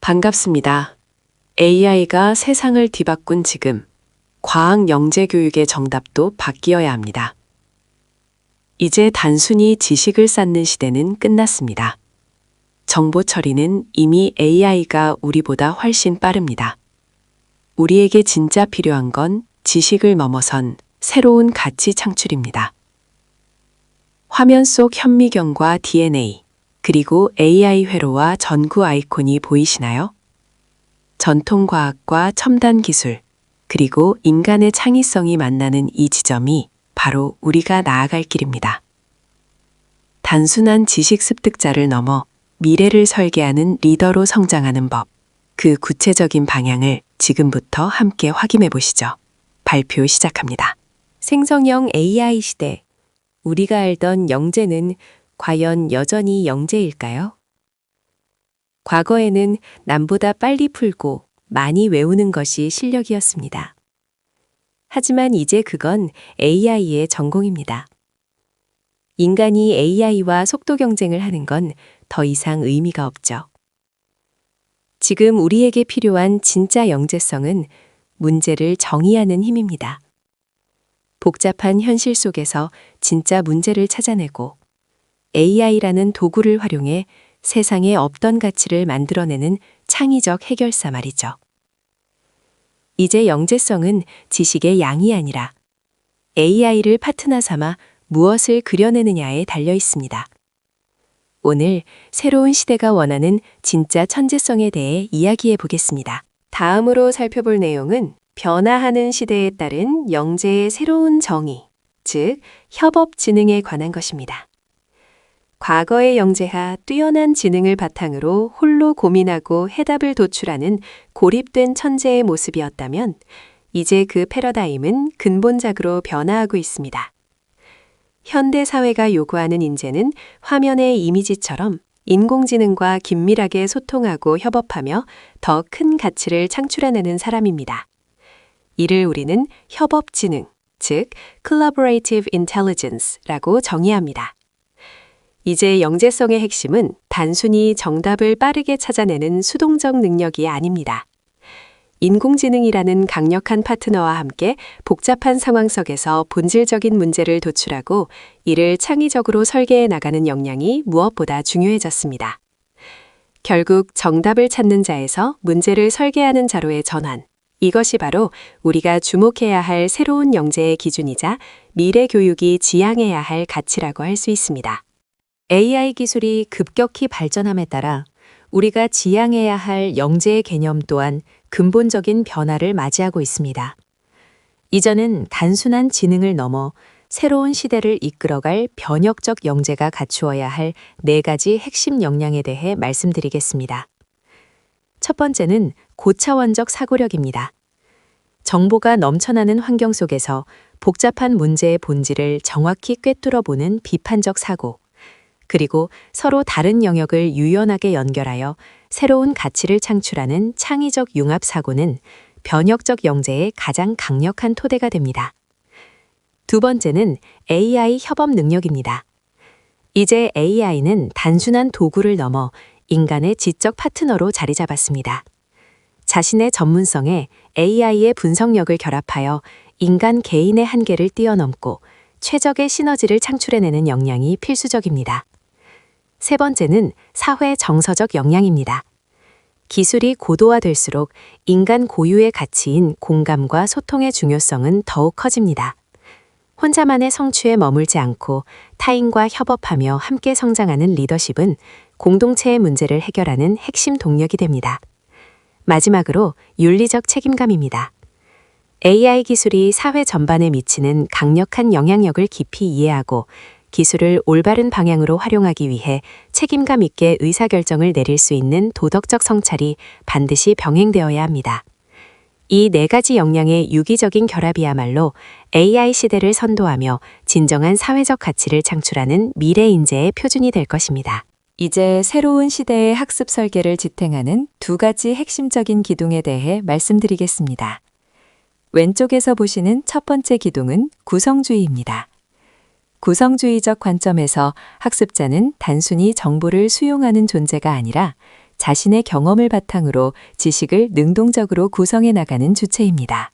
반갑습니다. AI가 세상을 뒤바꾼 지금, 과학 영재 교육의 정답도 바뀌어야 합니다. 이제 단순히 지식을 쌓는 시대는 끝났습니다. 정보 처리는 이미 AI가 우리보다 훨씬 빠릅니다. 우리에게 진짜 필요한 건 지식을 넘어선 새로운 가치 창출입니다. 화면 속 현미경과 DNA, 그리고 AI 회로와 전구 아이콘이 보이시나요? 전통과학과 첨단 기술, 그리고 인간의 창의성이 만나는 이 지점이 바로 우리가 나아갈 길입니다. 단순한 지식 습득자를 넘어 미래를 설계하는 리더로 성장하는 법, 그 구체적인 방향을 지금부터 함께 확인해 보시죠. 발표 시작합니다. 생성형 AI 시대. 우리가 알던 영재는 과연 여전히 영재일까요? 과거에는 남보다 빨리 풀고 많이 외우는 것이 실력이었습니다. 하지만 이제 그건 AI의 전공입니다. 인간이 AI와 속도 경쟁을 하는 건 더 이상 의미가 없죠. 지금 우리에게 필요한 진짜 영재성은 문제를 정의하는 힘입니다. 복잡한 현실 속에서 진짜 문제를 찾아내고 AI라는 도구를 활용해 세상에 없던 가치를 만들어내는 창의적 해결사 말이죠. 이제 영재성은 지식의 양이 아니라 AI를 파트너 삼아 무엇을 그려내느냐에 달려 있습니다. 오늘 새로운 시대가 원하는 진짜 천재성에 대해 이야기해 보겠습니다. 다음으로 살펴볼 내용은 변화하는 시대에 따른 영재의 새로운 정의, 즉 협업 지능에 관한 것입니다. 과거의 영재가 뛰어난 지능을 바탕으로 홀로 고민하고 해답을 도출하는 고립된 천재의 모습이었다면 이제 그 패러다임은 근본적으로 변화하고 있습니다. 현대 사회가 요구하는 인재는 화면의 이미지처럼 인공지능과 긴밀하게 소통하고 협업하며 더 큰 가치를 창출해내는 사람입니다. 이를 우리는 협업지능, 즉 Collaborative Intelligence라고 정의합니다. 이제 영재성의 핵심은 단순히 정답을 빠르게 찾아내는 수동적 능력이 아닙니다. 인공지능이라는 강력한 파트너와 함께 복잡한 상황 속에서 본질적인 문제를 도출하고 이를 창의적으로 설계해 나가는 역량이 무엇보다 중요해졌습니다. 결국 정답을 찾는 자에서 문제를 설계하는 자로의 전환. 이것이 바로 우리가 주목해야 할 새로운 영재의 기준이자 미래 교육이 지향해야 할 가치라고 할 수 있습니다. AI 기술이 급격히 발전함에 따라 우리가 지향해야 할 영재의 개념 또한 근본적인 변화를 맞이하고 있습니다. 이전은 단순한 지능을 넘어 새로운 시대를 이끌어갈 변혁적 영재가 갖추어야 할 4가지 핵심 역량에 대해 말씀드리겠습니다. 첫 번째는 고차원적 사고력입니다. 정보가 넘쳐나는 환경 속에서 복잡한 문제의 본질을 정확히 꿰뚫어보는 비판적 사고, 그리고 서로 다른 영역을 유연하게 연결하여 새로운 가치를 창출하는 창의적 융합 사고는 변혁적 영재의 가장 강력한 토대가 됩니다. 두 번째는 AI 협업 능력입니다. 이제 AI는 단순한 도구를 넘어 인간의 지적 파트너로 자리 잡았습니다. 자신의 전문성에 AI의 분석력을 결합하여 인간 개인의 한계를 뛰어넘고 최적의 시너지를 창출해내는 역량이 필수적입니다. 세 번째는 사회 정서적 역량입니다. 기술이 고도화될수록 인간 고유의 가치인 공감과 소통의 중요성은 더욱 커집니다. 혼자만의 성취에 머물지 않고 타인과 협업하며 함께 성장하는 리더십은 공동체의 문제를 해결하는 핵심 동력이 됩니다. 마지막으로 윤리적 책임감입니다. AI 기술이 사회 전반에 미치는 강력한 영향력을 깊이 이해하고 기술을 올바른 방향으로 활용하기 위해 책임감 있게 의사결정을 내릴 수 있는 도덕적 성찰이 반드시 병행되어야 합니다. 이 4가지 역량의 유기적인 결합이야말로 AI 시대를 선도하며 진정한 사회적 가치를 창출하는 미래 인재의 표준이 될 것입니다. 이제 새로운 시대의 학습 설계를 지탱하는 2가지 핵심적인 기둥에 대해 말씀드리겠습니다. 왼쪽에서 보시는 첫 번째 기둥은 구성주의입니다. 구성주의적 관점에서 학습자는 단순히 정보를 수용하는 존재가 아니라 자신의 경험을 바탕으로 지식을 능동적으로 구성해 나가는 주체입니다.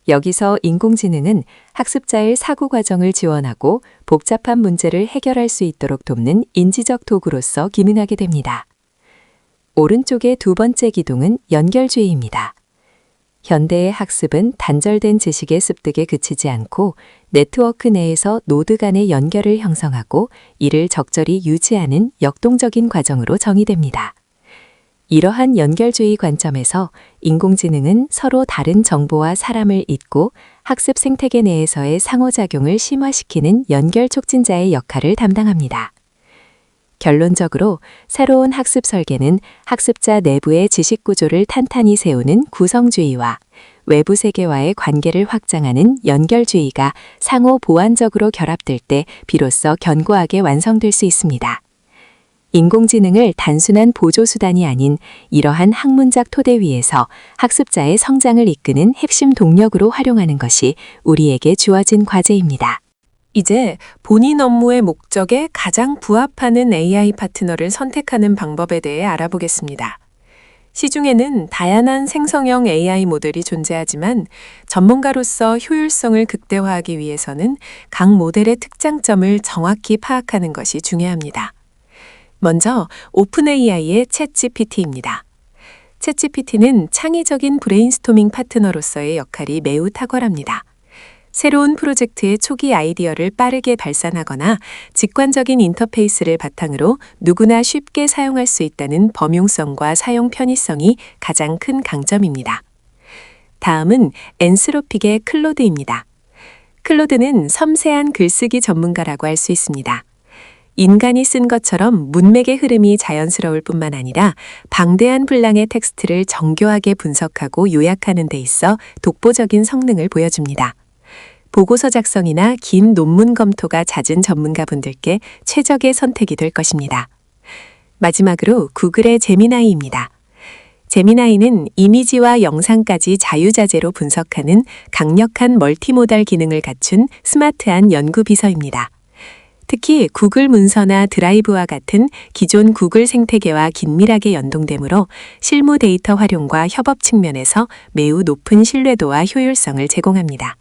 여기서 인공지능은 학습자의 사고 과정을 지원하고 복잡한 문제를 해결할 수 있도록 돕는 인지적 도구로서 기능하게 됩니다. 오른쪽의 두 번째 기둥은 연결주의입니다. 현대의 학습은 단절된 지식의 습득에 그치지 않고 네트워크 내에서 노드 간의 연결을 형성하고 이를 적절히 유지하는 역동적인 과정으로 정의됩니다. 이러한 연결주의 관점에서 인공지능은 서로 다른 정보와 사람을 잇고 학습 생태계 내에서의 상호작용을 심화시키는 연결 촉진자의 역할을 담당합니다. 결론적으로 새로운 학습 설계는 학습자 내부의 지식 구조를 탄탄히 세우는 구성주의와 외부 세계와의 관계를 확장하는 연결주의가 상호 보완적으로 결합될 때 비로소 견고하게 완성될 수 있습니다. 인공지능을 단순한 보조수단이 아닌 이러한 학문적 토대 위에서 학습자의 성장을 이끄는 핵심 동력으로 활용하는 것이 우리에게 주어진 과제입니다. 이제 본인 업무의 목적에 가장 부합하는 AI 파트너를 선택하는 방법에 대해 알아보겠습니다. 시중에는 다양한 생성형 AI 모델이 존재하지만 전문가로서 효율성을 극대화하기 위해서는 각 모델의 특장점을 정확히 파악하는 것이 중요합니다. 먼저 오픈AI의 챗GPT입니다. 챗GPT는 창의적인 브레인스토밍 파트너로서의 역할이 매우 탁월합니다. 새로운 프로젝트의 초기 아이디어를 빠르게 발산하거나 직관적인 인터페이스를 바탕으로 누구나 쉽게 사용할 수 있다는 범용성과 사용 편의성이 가장 큰 강점입니다. 다음은 엔스로픽의 클로드입니다. 클로드는 섬세한 글쓰기 전문가라고 할 수 있습니다. 인간이 쓴 것처럼 문맥의 흐름이 자연스러울 뿐만 아니라 방대한 분량의 텍스트를 정교하게 분석하고 요약하는 데 있어 독보적인 성능을 보여줍니다. 보고서 작성이나 긴 논문 검토가 잦은 전문가분들께 최적의 선택이 될 것입니다. 마지막으로 구글의 제미나이입니다. 제미나이는 이미지와 영상까지 자유자재로 분석하는 강력한 멀티모달 기능을 갖춘 스마트한 연구 비서입니다. 특히 구글 문서나 드라이브와 같은 기존 구글 생태계와 긴밀하게 연동되므로 실무 데이터 활용과 협업 측면에서 매우 높은 신뢰도와 효율성을 제공합니다.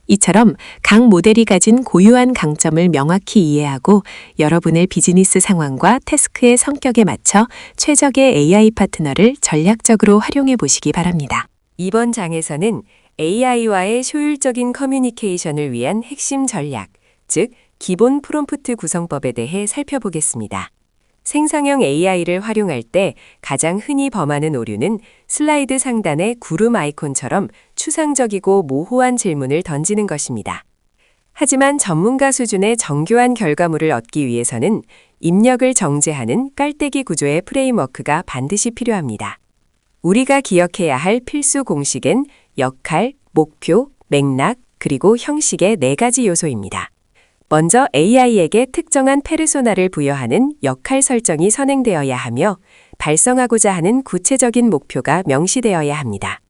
이처럼 각 모델이 가진 고유한 강점을 명확히 이해하고 여러분의 비즈니스 상황과 태스크의 성격에 맞춰 최적의 AI 파트너를 전략적으로 활용해 보시기 바랍니다. 이번 장에서는 AI와의 효율적인 커뮤니케이션을 위한 핵심 전략, 즉 기본 프롬프트 구성법에 대해 살펴보겠습니다. 생성형 AI를 활용할 때 가장 흔히 범하는 오류는 슬라이드 상단의 구름 아이콘처럼 추상적이고 모호한 질문을 던지는 것입니다. 하지만 전문가 수준의 정교한 결과물을 얻기 위해서는 입력을 정제하는 깔때기 구조의 프레임워크가 반드시 필요합니다. 우리가 기억해야 할 필수 공식은 역할, 목표, 맥락, 그리고 형식의 4가지 요소입니다. 먼저 AI에게 특정한 페르소나를 부여하는 역할 설정이 선행되어야 하며 발성하고자 하는 구체적인 목표가 명시되어야 합니다.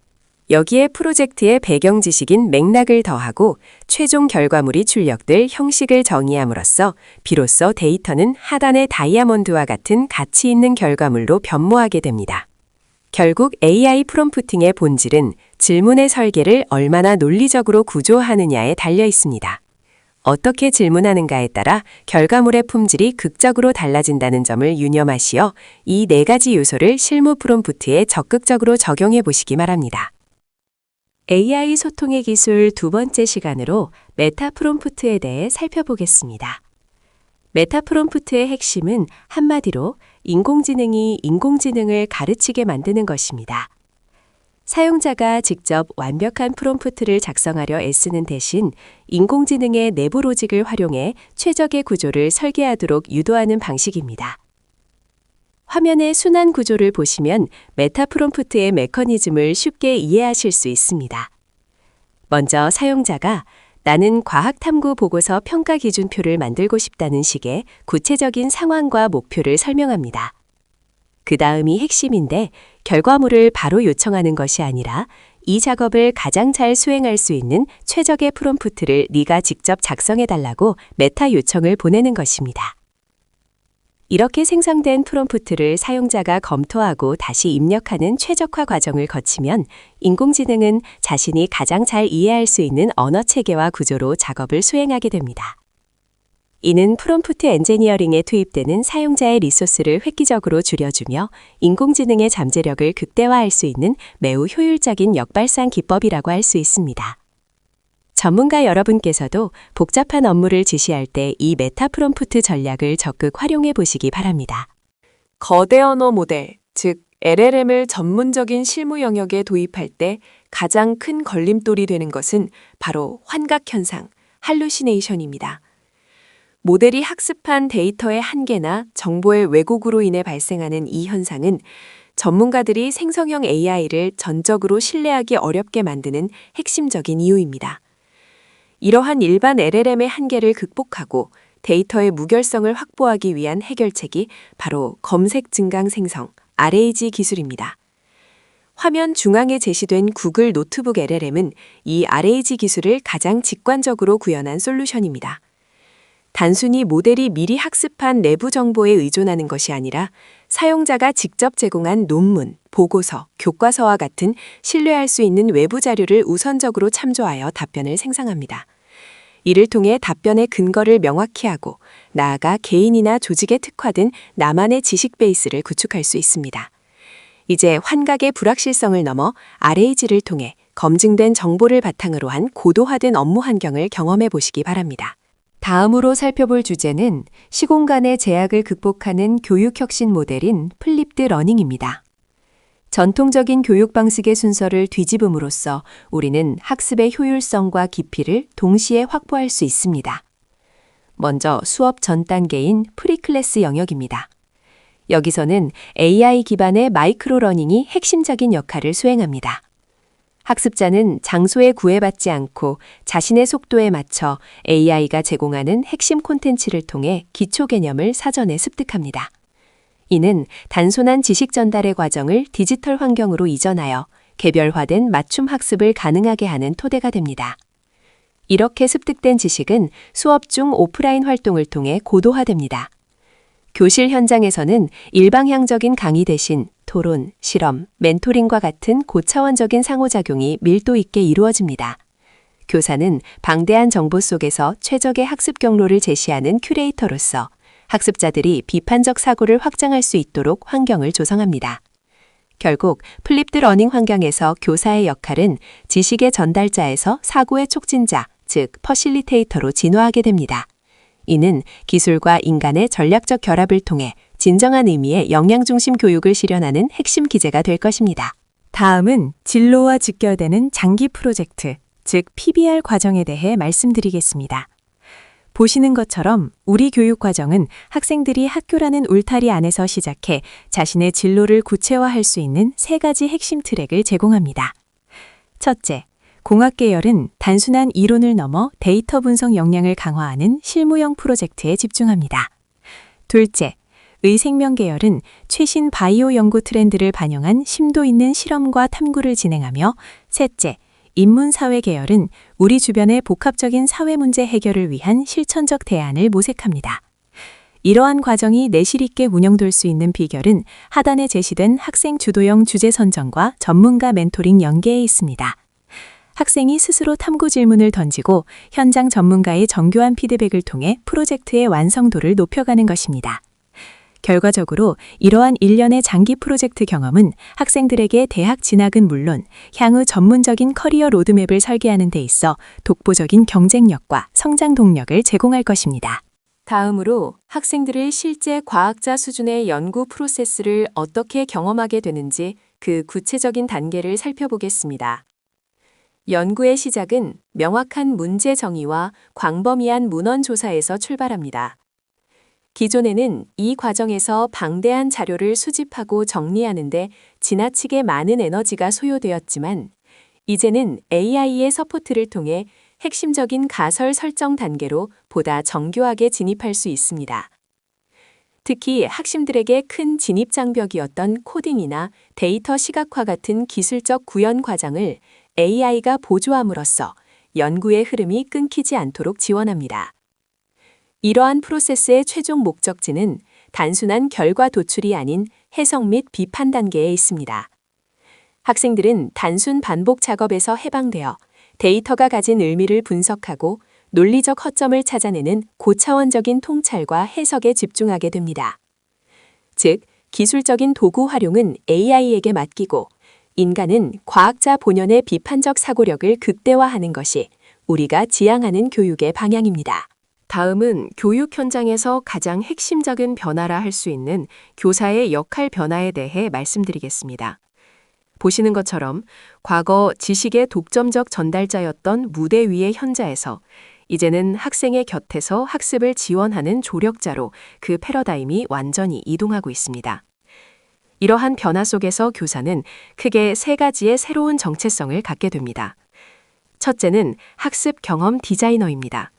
여기에 프로젝트의 배경 지식인 맥락을 더하고 최종 결과물이 출력될 형식을 정의함으로써 비로소 데이터는 하단의 다이아몬드와 같은 가치 있는 결과물로 변모하게 됩니다. 결국 AI 프롬프팅의 본질은 질문의 설계를 얼마나 논리적으로 구조하느냐에 달려 있습니다. 어떻게 질문하는가에 따라 결과물의 품질이 극적으로 달라진다는 점을 유념하시어 이 4가지 요소를 실무 프롬프트에 적극적으로 적용해 보시기 바랍니다. AI 소통의 기술 두 번째 시간으로 메타 프롬프트에 대해 살펴보겠습니다. 메타 프롬프트의 핵심은 한마디로 인공지능이 인공지능을 가르치게 만드는 것입니다. 사용자가 직접 완벽한 프롬프트를 작성하려 애쓰는 대신 인공지능의 내부 로직을 활용해 최적의 구조를 설계하도록 유도하는 방식입니다. 화면의 순환 구조를 보시면 메타 프롬프트의 메커니즘을 쉽게 이해하실 수 있습니다. 먼저 사용자가 나는 과학탐구 보고서 평가 기준표를 만들고 싶다는 식의 구체적인 상황과 목표를 설명합니다. 그 다음이 핵심인데 결과물을 바로 요청하는 것이 아니라 이 작업을 가장 잘 수행할 수 있는 최적의 프롬프트를 네가 직접 작성해달라고 메타 요청을 보내는 것입니다. 이렇게 생성된 프롬프트를 사용자가 검토하고 다시 입력하는 최적화 과정을 거치면 인공지능은 자신이 가장 잘 이해할 수 있는 언어 체계와 구조로 작업을 수행하게 됩니다. 이는 프롬프트 엔지니어링에 투입되는 사용자의 리소스를 획기적으로 줄여주며 인공지능의 잠재력을 극대화할 수 있는 매우 효율적인 역발상 기법이라고 할 수 있습니다. 전문가 여러분께서도 복잡한 업무를 지시할 때 이 메타 프롬프트 전략을 적극 활용해 보시기 바랍니다. 거대 언어 모델, 즉 LLM을 전문적인 실무 영역에 도입할 때 가장 큰 걸림돌이 되는 것은 바로 환각 현상, 할루시네이션입니다. 모델이 학습한 데이터의 한계나 정보의 왜곡으로 인해 발생하는 이 현상은 전문가들이 생성형 AI를 전적으로 신뢰하기 어렵게 만드는 핵심적인 이유입니다. 이러한 일반 LLM의 한계를 극복하고 데이터의 무결성을 확보하기 위한 해결책이 바로 검색 증강 생성, RAG 기술입니다. 화면 중앙에 제시된 구글 노트북 LLM은 이 RAG 기술을 가장 직관적으로 구현한 솔루션입니다. 단순히 모델이 미리 학습한 내부 정보에 의존하는 것이 아니라 사용자가 직접 제공한 논문, 보고서, 교과서와 같은 신뢰할 수 있는 외부 자료를 우선적으로 참조하여 답변을 생성합니다. 이를 통해 답변의 근거를 명확히 하고 나아가 개인이나 조직에 특화된 나만의 지식 베이스를 구축할 수 있습니다. 이제 환각의 불확실성을 넘어 RAG를 통해 검증된 정보를 바탕으로 한 고도화된 업무 환경을 경험해 보시기 바랍니다. 다음으로 살펴볼 주제는 시공간의 제약을 극복하는 교육 혁신 모델인 플립드 러닝입니다. 전통적인 교육 방식의 순서를 뒤집음으로써 우리는 학습의 효율성과 깊이를 동시에 확보할 수 있습니다. 먼저 수업 전 단계인 프리클래스 영역입니다. 여기서는 AI 기반의 마이크로 러닝이 핵심적인 역할을 수행합니다. 학습자는 장소에 구애받지 않고 자신의 속도에 맞춰 AI가 제공하는 핵심 콘텐츠를 통해 기초 개념을 사전에 습득합니다. 이는 단순한 지식 전달의 과정을 디지털 환경으로 이전하여 개별화된 맞춤 학습을 가능하게 하는 토대가 됩니다. 이렇게 습득된 지식은 수업 중 오프라인 활동을 통해 고도화됩니다. 교실 현장에서는 일방향적인 강의 대신 토론, 실험, 멘토링과 같은 고차원적인 상호작용이 밀도 있게 이루어집니다. 교사는 방대한 정보 속에서 최적의 학습 경로를 제시하는 큐레이터로서 학습자들이 비판적 사고를 확장할 수 있도록 환경을 조성합니다. 결국 플립드 러닝 환경에서 교사의 역할은 지식의 전달자에서 사고의 촉진자, 즉 퍼실리테이터로 진화하게 됩니다. 이는 기술과 인간의 전략적 결합을 통해 진정한 의미의 역량중심 교육을 실현하는 핵심 기제가 될 것입니다. 다음은 진로와 직결되는 장기 프로젝트, 즉 PBR 과정에 대해 말씀드리겠습니다. 보시는 것처럼 우리 교육 과정은 학생들이 학교라는 울타리 안에서 시작해 자신의 진로를 구체화할 수 있는 세 가지 핵심 트랙을 제공합니다. 첫째, 공학 계열은 단순한 이론을 넘어 데이터 분석 역량을 강화하는 실무형 프로젝트에 집중합니다. 둘째, 의생명 계열은 최신 바이오 연구 트렌드를 반영한 심도 있는 실험과 탐구를 진행하며, 셋째, 인문사회 계열은 우리 주변의 복합적인 사회 문제 해결을 위한 실천적 대안을 모색합니다. 이러한 과정이 내실 있게 운영될 수 있는 비결은 하단에 제시된 학생 주도형 주제 선정과 전문가 멘토링 연계에 있습니다. 학생이 스스로 탐구 질문을 던지고 현장 전문가의 정교한 피드백을 통해 프로젝트의 완성도를 높여가는 것입니다. 결과적으로 이러한 일련의 장기 프로젝트 경험은 학생들에게 대학 진학은 물론 향후 전문적인 커리어 로드맵을 설계하는 데 있어 독보적인 경쟁력과 성장 동력을 제공할 것입니다. 다음으로 학생들의 실제 과학자 수준의 연구 프로세스를 어떻게 경험하게 되는지 그 구체적인 단계를 살펴보겠습니다. 연구의 시작은 명확한 문제 정의와 광범위한 문헌 조사에서 출발합니다. 기존에는 이 과정에서 방대한 자료를 수집하고 정리하는데 지나치게 많은 에너지가 소요되었지만, 이제는 AI의 서포트를 통해 핵심적인 가설 설정 단계로 보다 정교하게 진입할 수 있습니다. 특히 학생들에게 큰 진입 장벽이었던 코딩이나 데이터 시각화 같은 기술적 구현 과정을 AI가 보조함으로써 연구의 흐름이 끊기지 않도록 지원합니다. 이러한 프로세스의 최종 목적지는 단순한 결과 도출이 아닌 해석 및 비판 단계에 있습니다. 학생들은 단순 반복 작업에서 해방되어 데이터가 가진 의미를 분석하고 논리적 허점을 찾아내는 고차원적인 통찰과 해석에 집중하게 됩니다. 즉, 기술적인 도구 활용은 AI에게 맡기고 인간은 과학자 본연의 비판적 사고력을 극대화하는 것이 우리가 지향하는 교육의 방향입니다. 다음은 교육 현장에서 가장 핵심적인 변화라 할 수 있는 교사의 역할 변화에 대해 말씀드리겠습니다. 보시는 것처럼 과거 지식의 독점적 전달자였던 무대 위의 현자에서 이제는 학생의 곁에서 학습을 지원하는 조력자로 그 패러다임이 완전히 이동하고 있습니다. 이러한 변화 속에서 교사는 크게 세 가지의 새로운 정체성을 갖게 됩니다. 첫째는 학습 경험 디자이너입니다.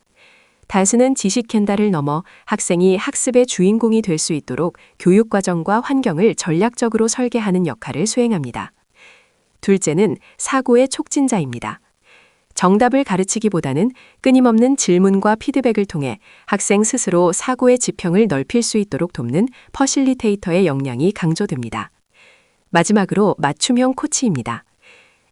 단순한 지식 캔다를 넘어 학생이 학습의 주인공이 될 수 있도록 교육과정과 환경을 전략적으로 설계하는 역할을 수행합니다. 둘째는 사고의 촉진자입니다. 정답을 가르치기보다는 끊임없는 질문과 피드백을 통해 학생 스스로 사고의 지평을 넓힐 수 있도록 돕는 퍼실리테이터의 역량이 강조됩니다. 마지막으로 맞춤형 코치입니다.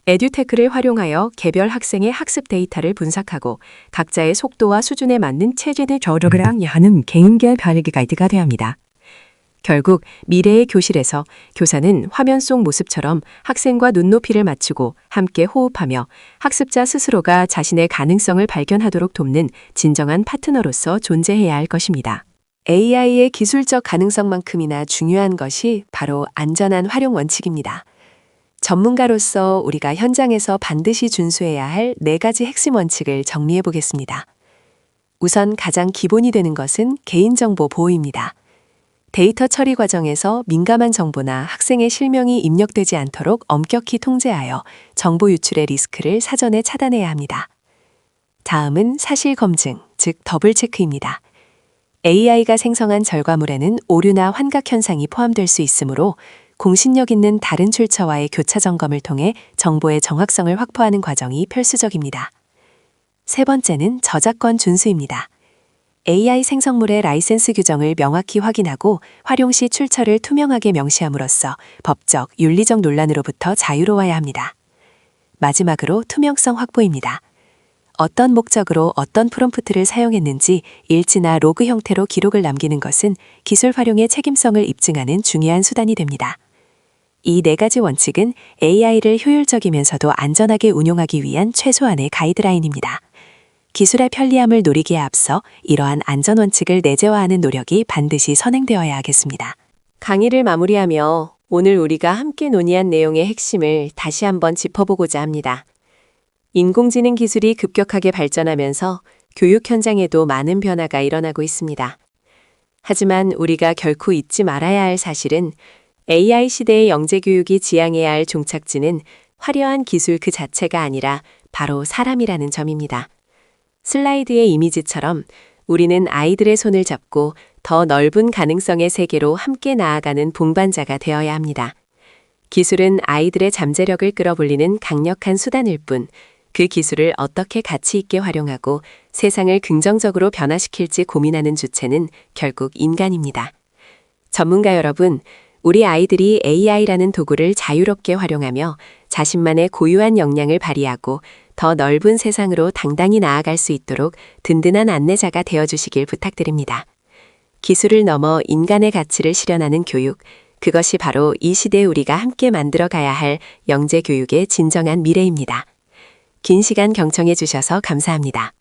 에듀테크를 활용하여 개별 학생의 학습 데이터를 분석하고 각자의 속도와 수준에 맞는 체제를 조력하는 개인별 발기 가이드가 되어야 합니다. 결국 미래의 교실에서 교사는 화면 속 모습처럼 학생과 눈높이를 맞추고 함께 호흡하며 학습자 스스로가 자신의 가능성을 발견하도록 돕는 진정한 파트너로서 존재해야 할 것입니다. AI의 기술적 가능성만큼이나 중요한 것이 바로 안전한 활용 원칙입니다. 전문가로서 우리가 현장에서 반드시 준수해야 할 4가지 핵심 원칙을 정리해 보겠습니다. 우선 가장 기본이 되는 것은 개인정보 보호입니다. 데이터 처리 과정에서 민감한 정보나 학생의 실명이 입력되지 않도록 엄격히 통제하여 정보 유출의 리스크를 사전에 차단해야 합니다. 다음은 사실 검증, 즉 더블 체크입니다. AI가 생성한 결과물에는 오류나 환각 현상이 포함될 수 있으므로 공신력 있는 다른 출처와의 교차 점검을 통해 정보의 정확성을 확보하는 과정이 필수적입니다. 세 번째는 저작권 준수입니다. AI 생성물의 라이센스 규정을 명확히 확인하고 활용 시 출처를 투명하게 명시함으로써 법적, 윤리적 논란으로부터 자유로워야 합니다. 마지막으로 투명성 확보입니다. 어떤 목적으로 어떤 프롬프트를 사용했는지 일지나 로그 형태로 기록을 남기는 것은 기술 활용의 책임성을 입증하는 중요한 수단이 됩니다. 이 4가지 원칙은 AI를 효율적이면서도 안전하게 운용하기 위한 최소한의 가이드라인입니다. 기술의 편리함을 노리기에 앞서 이러한 안전원칙을 내재화하는 노력이 반드시 선행되어야 하겠습니다. 강의를 마무리하며 오늘 우리가 함께 논의한 내용의 핵심을 다시 한번 짚어보고자 합니다. 인공지능 기술이 급격하게 발전하면서 교육 현장에도 많은 변화가 일어나고 있습니다. 하지만 우리가 결코 잊지 말아야 할 사실은 AI 시대의 영재교육이 지향해야 할 종착지는 화려한 기술 그 자체가 아니라 바로 사람이라는 점입니다. 슬라이드의 이미지처럼 우리는 아이들의 손을 잡고 더 넓은 가능성의 세계로 함께 나아가는 동반자가 되어야 합니다. 기술은 아이들의 잠재력을 끌어올리는 강력한 수단일 뿐, 그 기술을 어떻게 가치 있게 활용하고 세상을 긍정적으로 변화시킬지 고민하는 주체는 결국 인간입니다. 전문가 여러분, 우리 아이들이 AI라는 도구를 자유롭게 활용하며 자신만의 고유한 역량을 발휘하고 더 넓은 세상으로 당당히 나아갈 수 있도록 든든한 안내자가 되어주시길 부탁드립니다. 기술을 넘어 인간의 가치를 실현하는 교육, 그것이 바로 이 시대에 우리가 함께 만들어 가야 할 영재교육의 진정한 미래입니다. 긴 시간 경청해 주셔서 감사합니다.